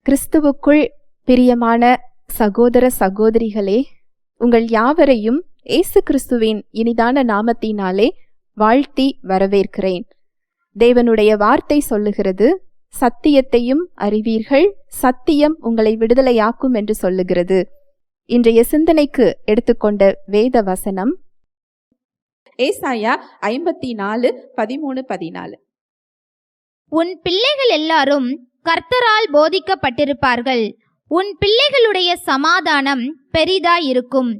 கிறிஸ்துவுக்குள் பிரியமான சகோதர சகோதரிகளே, உங்கள் யாவரையும் இயேசு கிறிஸ்துவின் இனிதான நாமத்தினாலே வாழ்த்தி வரவேற்கிறேன். தேவனுடைய வார்த்தை சொல்லுகிறது, சத்தியத்தையும் அறிவீர்கள், சத்தியம் உங்களை விடுதலையாக்கும் என்று சொல்லுகிறது. இன்றைய சிந்தனைக்கு எடுத்துக்கொண்ட வேத வசனம் ஏசாயா 54:13-14. உன் பிள்ளைகள் எல்லாரும் கர்த்தரால் போதிக்கப்பட்டிருப்பார்கள். உன் பிள்ளைகளுடைய சமாதானம் பெரிதாயிருக்கும்.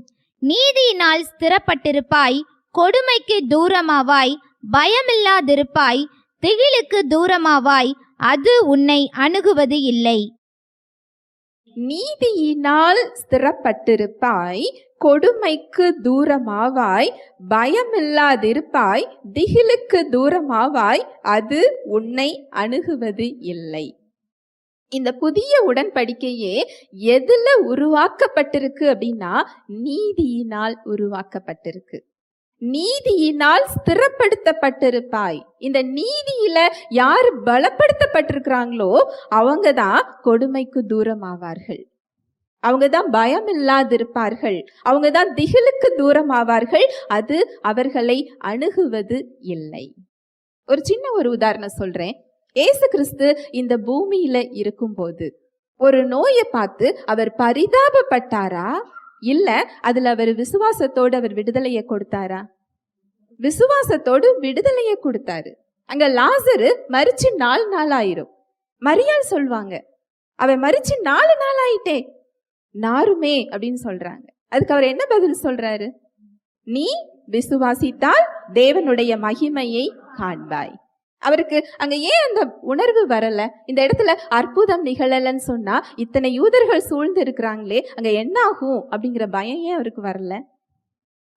நீதியினால் ஸ்திரப்பட்டிருப்பாய், கொடுமைக்கு தூரமாவாய், பயமில்லாதிருப்பாய், திகிலுக்கு தூரமாவாய், அது உன்னை அணுகுவது இல்லை. நீதியினால் ஸ்திரப்பட்டிருப்பாய், கொடுமைக்கு தூரமாவாய், பயமில்லாதிருப்பாய், திகிலுக்கு தூரமாவாய், அது உன்னை அணுகுவது இல்லை. இந்த புதிய உடன்படிக்கையே எதுல உருவாக்கப்பட்டிருக்கு அப்படின்னா நீதியினால் உருவாக்கப்பட்டிருக்கு. நீதியினால் ஸ்திரப்படுத்தப்பட்டிருப்பாய். இந்த நீதியில யார் பலப்படுத்தப்பட்டிருக்கிறாங்களோ அவங்கதான் கொடுமைக்கு தூரமாவார்கள், அவங்கதான் பயம் இல்லாதிருப்பார்கள், அவங்கதான் திகிலுக்கு தூரமாவார்கள், அது அவர்களை அணுகுவது இல்லை. ஒரு சின்ன உதாரணம் சொல்றேன். இயேசு கிறிஸ்து இந்த பூமியில இருக்கும்போது ஒரு நோயை பார்த்து அவர் பரிதாபப்பட்டாரா, இல்ல அதுல அவர் விசுவாசத்தோடு அவர் விடுதலையை கொடுத்தாரா? விசுவாசத்தோடு விடுதலையை கொடுத்தாரு. அங்க லாசரு மரிச்சு 4 நாள் ஆயிரும். மரியாள் சொல்வாங்க, அவன் மரிச்சு 4 நாள் ஆயிட்டே, நாருமே அப்படின்னு சொல்றாங்க. அதுக்கு அவர் என்ன பதில் சொல்றாரு? நீ விசுவாசித்தால் தேவனுடைய மகிமையை காண்பாய். அவருக்கு அங்க ஏன் அந்த உணர்வு வரல? இந்த இடத்துல அற்புதம் நிகழலன்னு சொன்னா இத்தனை யூதர்கள் சூழ்ந்து இருக்கிறாங்களே, அங்க என்ன ஆகும் அப்படிங்கிற பயம் ஏன் அவருக்கு வரல?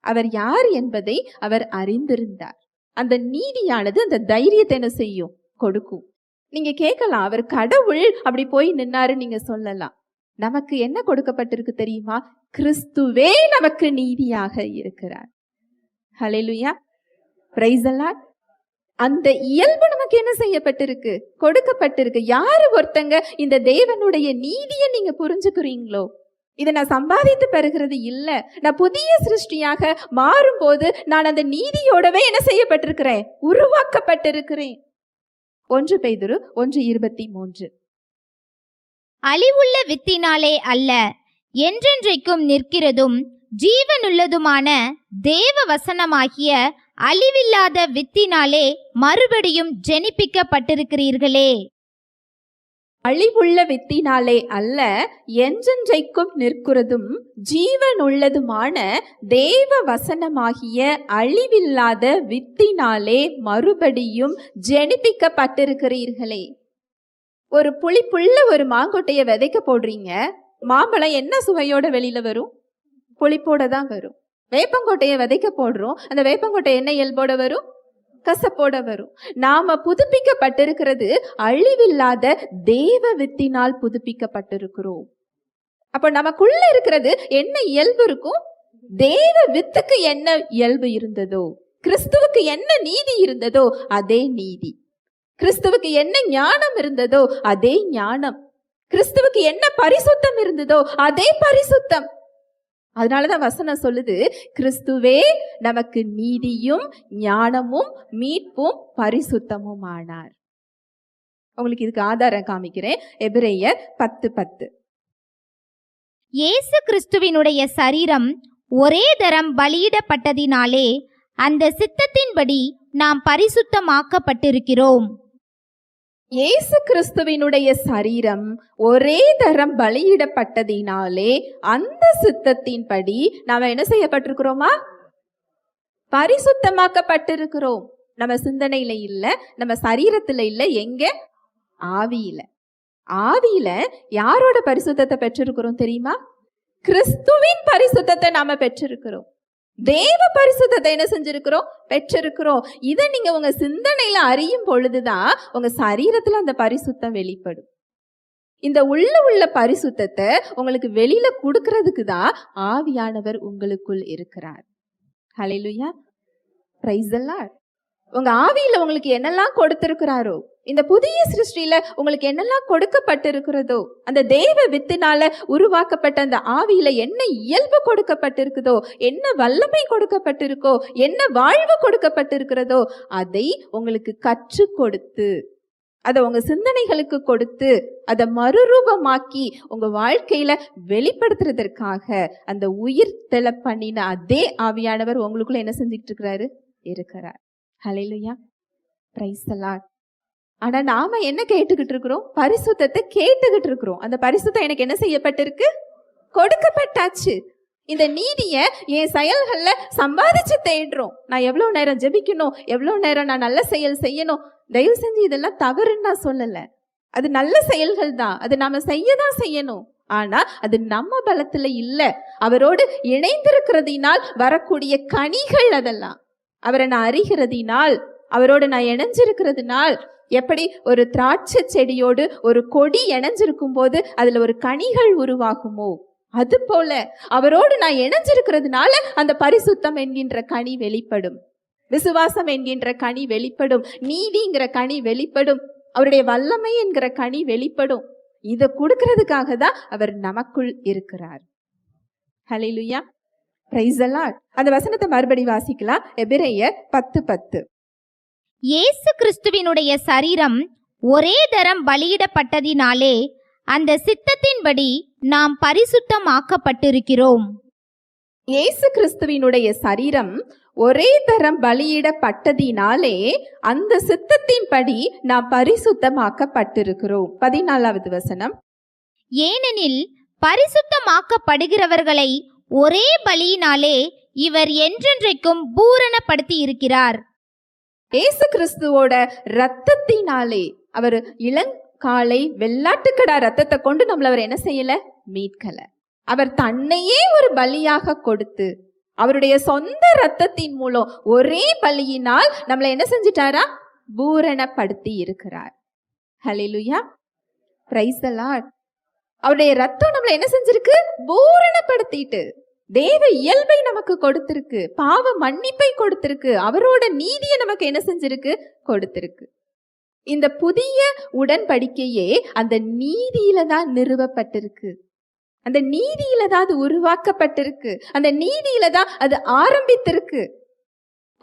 அவர் யார் என்பதை அவர் அறிந்திருந்தார். அந்த நீதியானது அந்த தைரியத்தை என்ன செய்யும்? கொடுக்கும். நீங்க கேட்கலாம், அவர் கடவுள் அப்படி போய் நின்னாரு நீங்க சொல்லலாம். நமக்கு என்ன கொடுக்கப்பட்டிருக்கு தெரியுமா? கிறிஸ்துவே நமக்கு நீதியாக இருக்கிறார். ஹல்லேலூயா, பிரைஸ் தி லார்ட். அந்த இயல்பு நமக்கு என்ன செய்யப்பட்டிருக்கு? கொடுக்கப்பட்டிருக்கு. யாரு ஒருத்தங்க இந்த தேவனுடைய நீதியை நீங்க புரிஞ்சுக்கிறீங்களோ, இதை நான் சம்பாதித்து பெறுகிறது இல்ல, நான் புதிய சிருஷ்டியாக மாறும் போது நான் அந்த நீதியோடவே என்ன செய்யப்பட்டிருக்கிறேன்? உருவாக்கப்பட்டிருக்கிறேன். 1 பேதுரு 1:23. அழிவுள்ள வித்தினாலே அல்ல, என்றென்றைக்கும் நிற்கிறதும் ஜீவனுள்ளதுமான தேவ வசனமாகிய அழிவில்லாத வித்தினாலே மறுபடியும் ஜெனிப்பிக்கப்பட்டிருக்கிறீர்களே. அழிவுள்ள வித்தினாலே அல்ல, என்றென்றைக்கும் நிற்கிறதும் ஜீவனுள்ளதுமான தேவ வசனமாகிய அழிவில்லாத வித்தினாலே மறுபடியும் ஜெனிப்பிக்கப்பட்டிருக்கிறீர்களே. ஒரு புளிப்புள்ள ஒரு மாங்கொட்டைய விதைக்க போடுறீங்க, மாம்பழம் என்ன சுவையோட வெளியில வரும்? புளிப்போட தான் வரும். வேப்பங்கொட்டையை விதைக்க போடுறோம், அந்த வேப்பங்கொட்டை என்ன இயல்போட வரும்? கசப்போட வரும். நாம புதுப்பிக்கப்பட்டிருக்கிறது அழிவில்லாத தேவ வித்தினால் புதுப்பிக்கப்பட்டிருக்கிறோம். அப்ப நமக்குள்ள இருக்கிறது என்ன இயல்பு இருக்கும்? தேவ வித்துக்கு என்ன இயல்பு இருந்ததோ, கிறிஸ்துவுக்கு என்ன நீதி இருந்ததோ அதே நீதி, கிறிஸ்துவுக்கு என்ன ஞானம் இருந்ததோ அதே ஞானம், கிறிஸ்துவுக்கு என்ன பரிசுத்தம் இருந்ததோ அதே பரிசுத்தம். அதனாலதான் வசனம் சொல்லுது, கிறிஸ்துவே நமக்கு நீதியும் ஞானமும் மீட்பும் பரிசுத்தமும் ஆனார். உங்களுக்கு இதுக்கு ஆதாரம் காமிக்கிறேன். எபிரேயர் 10:10. இயேசு கிறிஸ்துவினுடைய சரீரம் ஒரே தரம் பலியிடப்பட்டதினாலே அந்த சித்தத்தின்படி நாம் பரிசுத்தமாக்கப்பட்டிருக்கிறோம். இயேசு கிறிஸ்துவினுடைய சரீரம் ஒரே தரம் பலியிடப்பட்டதினாலே அந்த சித்தத்தின்படி நாம என்ன செய்யப்பட்டிருக்கிறோமா? பரிசுத்தமாக்கப்பட்டிருக்கிறோம். நம்ம சிந்தனையில இல்ல, நம்ம சரீரத்துல இல்ல, எங்க? ஆவியில. ஆவியில யாரோட பரிசுத்தத்தை பெற்றிருக்கிறோம் தெரியுமா? கிறிஸ்துவின் பரிசுத்தத்தை நாம பெற்றிருக்கிறோம். தேவ பரிசுத்தத்தை என்ன செஞ்சிருக்கிறோம்? பெற்றிருக்கிறோம். இதை நீங்க உங்க சிந்தனையில அறியும் பொழுதுதான் உங்க சரீரத்துல அந்த பரிசுத்தம் வெளிப்படும். இந்த உள்ள பரிசுத்தத்தை உங்களுக்கு வெளியில கொடுக்கிறதுக்கு தான் ஆவியானவர் உங்களுக்குள் இருக்கிறார். ஹல்லேலூயா, பிரைஸ் தி லார்ட். உங்க ஆவியில உங்களுக்கு என்னெல்லாம் கொடுத்திருக்கிறாரோ, இந்த புதிய சிருஷ்டியில உங்களுக்கு என்னெல்லாம் கொடுக்கப்பட்டிருக்கிறதோ, அந்த தேவ வித்தினால உருவாக்கப்பட்ட அந்த ஆவியில என்ன இயல்பு கொடுக்கப்பட்டிருக்குதோ, என்ன வல்லமை கொடுக்கப்பட்டிருக்கோ, என்ன வாழ்வு கொடுக்கப்பட்டிருக்கிறதோ, அதை உங்களுக்கு கற்றுக் கொடுத்து, அதை உங்க சிந்தனைகளுக்கு கொடுத்து, அதை மறுரூபமாக்கி உங்க வாழ்க்கையில வெளிப்படுத்துறதற்காக அந்த உயிர் தெள பண்ணின அதே ஆவியானவர் உங்களுக்குள்ள என்ன செஞ்சுட்டு இருக்கிறார். ஹல்லேலூயா, பிரைஸ் தி லார்ட். ஆனா நாம என்ன கேட்டுக்கிட்டு இருக்கிறோம்? பரிசுத்தத்தை கேட்டுக்கிட்டு இருக்கிறோம். அந்த பரிசுத்தம் எனக்கு என்ன செய்யப்பட்டிருக்கு? கொடுக்கப்பட்டாச்சு. இந்த நீதிய என் செயல்கள்ல சம்பாதிச்சு தேடுறோம். நான் எவ்வளவு நேரம் ஜெபிக்கணும், எவ்வளவு நேரம் நான் நல்ல செயல் செய்யணும். தயவு செஞ்சு இதெல்லாம் தவறுன்னு நான் சொல்லல. அது நல்ல செயல்கள் தான், அது நாம செய்யதான் செய்யணும். ஆனா அது நம்ம பலத்துல இல்ல, அவரோடு இணைந்திருக்கிறதினால் வரக்கூடிய கனிகள் அதெல்லாம். அவரை நான் அறிகிறதினால், அவரோடு நான் இணைஞ்சிருக்கிறதுனால், எப்படி ஒரு திராட்சை செடியோடு ஒரு கொடி இணைஞ்சிருக்கும் போது அதுல ஒரு கனிகள் உருவாகுமோ, அது போல அவரோடு நான் இணைஞ்சிருக்கிறதுனால அந்த பரிசுத்தம் என்கின்ற கனி வெளிப்படும், விசுவாசம் என்கின்ற கனி வெளிப்படும், நீதிங்கிற கனி வெளிப்படும், அவருடைய வல்லமை என்கிற கனி வெளிப்படும். இதை கொடுக்கிறதுக்காக தான் அவர் நமக்குள் இருக்கிறார். ஹல்லேலூயா, பிரைஸ் தி லார்ட். அந்த வசனத்தை மறுபடி வாசிக்கலாம். எபிரேயர் 10:10. இயேசு கிறிஸ்துவினுடைய சரீரம் ஒரே தரம் பலியிடப்பட்டதினாலே அந்த சித்தத்தின்படி நாம் பரிசுத்தமாக்கப்பட்டிருக்கிறோம். இயேசு கிறிஸ்துவினுடைய சரீரம் ஒரே தரம் பலியிடப்பட்டதினாலே அந்த சித்தத்தின்படி நாம் பரிசுத்தமாக்கப்பட்டிருக்கிறோம். 14வது வசனம். ஏனெனில் பரிசுத்தமாக்கப்படுகிறவர்களை ஒரே பலியினாலே இவர் என்றென்றைக்கும் பூரணப்படுத்தி இருக்கிறார். இயேசு கிறிஸ்துவோட ரத்தத்தினாலே, அவர் இளங்காளை வெள்ளாட்டுக்கடா ரத்தத்தை கொண்டு நம்மள அவர் என்ன செய்யல? மீட்கல. அவர் தன்னையே ஒரு பலியாக கொடுத்து அவருடைய சொந்த ரத்தத்தின் மூலம் ஒரே பலியினால் நம்மளை என்ன செஞ்சிட்டாரா? பூரணப்படுத்தி இருக்கிறார். ஹல்லேலூயா, பிரைஸ் தி லார்ட். அவருடைய ரத்தம் நம்மளை என்ன செஞ்சிருக்கு? பூரணப்படுத்திட்டு தேவ இயல்பை நமக்கு கொடுத்திருக்கு, பாவ மன்னிப்பை கொடுத்திருக்கு, அவரோட நீதியை நமக்கு என்ன செஞ்சிருக்கு? கொடுத்திருக்கு. இந்த புதிய உடன்படிக்கையே அந்த நீதியில தான் நிறுவப்பட்டிருக்கு, அந்த நீதியில தான் அது உருவாக்கப்பட்டிருக்கு, அந்த நீதியில தான் அது ஆரம்பித்திருக்கு.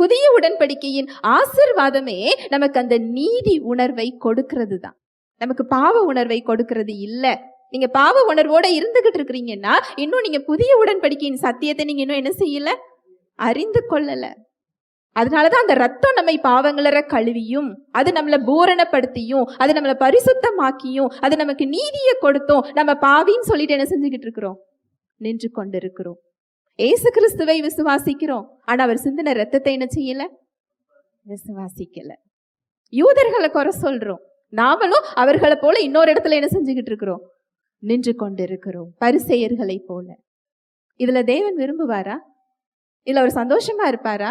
புதிய உடன்படிக்கையின் ஆசீர்வாதமே நமக்கு அந்த நீதி உணர்வை கொடுக்கிறது தான், நமக்கு பாவ உணர்வை கொடுக்கிறது இல்ல. நீங்க பாவ உணர்வோட இருந்துகிட்டு இருக்கிறீங்கன்னா இன்னும் நீங்க புதிய உடன்படிக்கையின் சத்தியத்தை நீங்க இன்னும் என்ன செய்யல? அறிந்து கொள்ளல. அதனாலதான் அந்த ரத்தம் நம்மை பாவங்களற கழுவியும், அது நம்மளை பூரணப்படுத்தியும், அது நம்மளை பரிசுத்தமாக்கியும், அது நமக்கு நீதியை கொடுத்தோம். நம்ம பாவின்னு சொல்லிட்டு என்ன செஞ்சுக்கிட்டு இருக்கிறோம்? நின்று கொண்டிருக்கிறோம். ஏசு கிறிஸ்துவை விசுவாசிக்கிறோம், ஆனா அவர் சிந்தின ரத்தத்தை என்ன செய்யல? விசுவாசிக்கல. யூதர்களை குறை சொல்றோம், நாமளும் அவர்களை போல இன்னொரு இடத்துல என்ன செஞ்சுக்கிட்டு இருக்கிறோம்? நின்று கொண்டிருக்கிறோம், பரிசேயர்களை போல. இதுல தேவன் விரும்புவாரா? இல்ல அவர் சந்தோஷமா இருப்பாரா?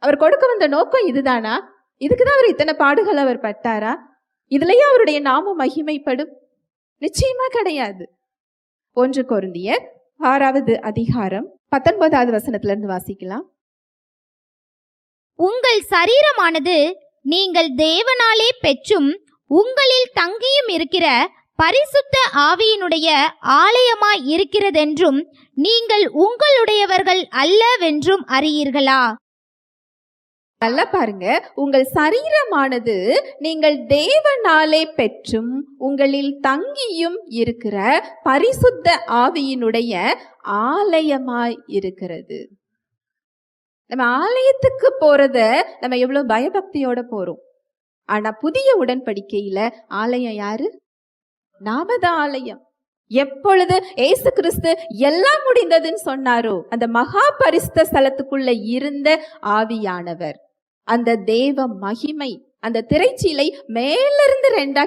அவர் கொடுக்க வந்த நோக்கம் இதுதானா? இதுக்குதான் அவர் இத்தனை பாடுகள் அவர் பட்டாரா? இதுலயே அவருடைய நாமம் மகிமைப்படும்? நிச்சயமா கிடையாது. 1 கொரிந்தியர் 6வது அதிகாரம் 19வது வசனத்துல இருந்து வாசிக்கலாம். உங்கள் சரீரமானது நீங்கள் தேவனாலே பெற்றும் உங்களில் தங்கியும் இருக்கிற பரிசுத்த ஆவியினுடைய ஆலயமாய் இருக்கிறதென்றும் நீங்கள் உங்களுடையவர்கள் அல்லவென்றும் அறியீர்களா? நல்லா பாருங்க, உங்கள் சரீரமானது நீங்கள் தேவனாலே பெற்றும் உங்களில் தங்கியும் இருக்கிற பரிசுத்த ஆவியினுடைய ஆலயமாய் இருக்கிறது. நம்ம ஆலயத்துக்கு போறத நம்ம எவ்வளவு பயபக்தியோட போறோம். ஆனா புதிய உடன்படிக்கையில ஆலயம் யாரு? நாம தான் ஆலயம். எப்பொழுது ஏசு கிறிஸ்து எல்லாம் முடிந்ததுன்னு சொன்னாரோ அந்த மகா பரிசுத்த ஸ்தலத்துக்குள்ள இருந்த ஆவியானவர், அந்த தேவ மகிமை, அந்த திரைச்சீலை மேலிருந்து 2ஆ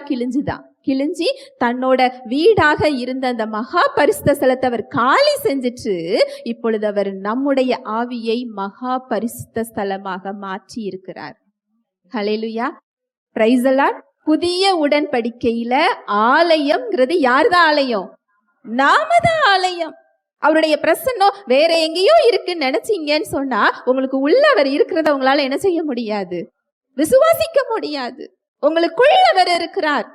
கிழிஞ்சி தன்னோட வீடாக இருந்த அந்த மகா பரிசுத்த ஸ்தலத்தை அவர் காலி செஞ்சிட்டு இப்பொழுது அவர் நம்முடைய ஆவியை மகா பரிசுத்த ஸ்தலமாக மாற்றி இருக்கிறார். ஹல்லேலூயா, பிரைஸ் தி லார்ட். புதிய உடன்படிக்கையில ஆலயம்ங்கிறது யார்தான் ஆலயம்? நாம தான் ஆலயம். அவருடைய பிரசன்னம் வேற எங்கேயோ இருக்குன்னு நினைச்சீங்கன்னு சொன்னா உங்களுக்கு உள்ள அவர் இருக்கிறத உங்களால என்ன செய்ய முடியாது? விசுவாசிக்க முடியாது. உங்களுக்குள்ள அவர் இருக்கிறார்.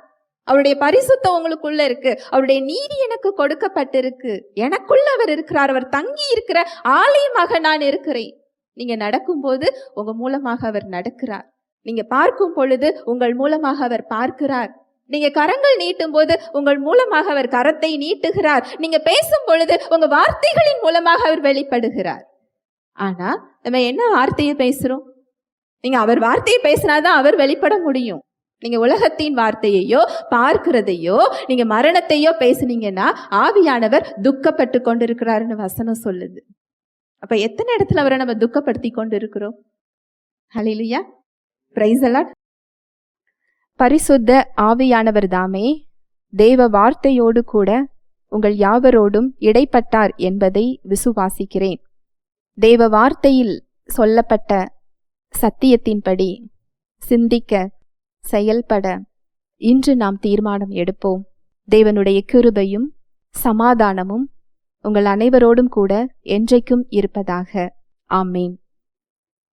அவருடைய பரிசுத்தம் உங்களுக்குள்ள இருக்கு. அவருடைய நீதி எனக்கு கொடுக்கப்பட்டிருக்கு. எனக்குள்ள அவர் இருக்கிறார். அவர் தங்கி இருக்கிற ஆலயமாக நான் இருக்கிறேன். நீங்க நடக்கும்போது உங்க மூலமாக அவர் நடக்கிறார். நீங்க பார்க்கும் பொழுது உங்கள் மூலமாக அவர் பார்க்கிறார். நீங்க கரங்கள் நீட்டும் போது உங்கள் மூலமாக அவர் கரத்தை நீட்டுகிறார். நீங்க பேசும் பொழுது உங்க வார்த்தைகளின் மூலமாக அவர் வெளிப்படுகிறார். ஆனா நம்ம என்ன வார்த்தையை பேசுறோம்? நீங்க அவர் வார்த்தையை பேசினாதான் அவர் வெளிப்பட முடியும். நீங்க உலகத்தின் வார்த்தையையோ பார்க்கிறதையோ நீங்க மரணத்தையோ பேசுனீங்கன்னா ஆவியானவர் துக்கப்பட்டு கொண்டிருக்கிறாருன்னு வசனம் சொல்லுது. அப்ப எத்தனை இடத்துல அவரை நம்ம துக்கப்படுத்தி கொண்டு இருக்கிறோம்? ஹல்லேலூயா, பிரைஸ் தி லார்ட். பரிசுத்த ஆவியானவர் தாமே தேவ வார்த்தையோடு கூட உங்கள் யாவரோடும் இடைப்பட்டார் என்பதை விசுவாசிக்கிறேன். தேவ வார்த்தையில் சொல்லப்பட்ட சத்தியத்தின்படி சிந்திக்க, செயல்பட இன்று நாம் தீர்மானம் எடுப்போம். தேவனுடைய கிருபையும் சமாதானமும் உங்கள் அனைவரோடும் கூட என்றைக்கும் இருப்பதாக. ஆமேன்.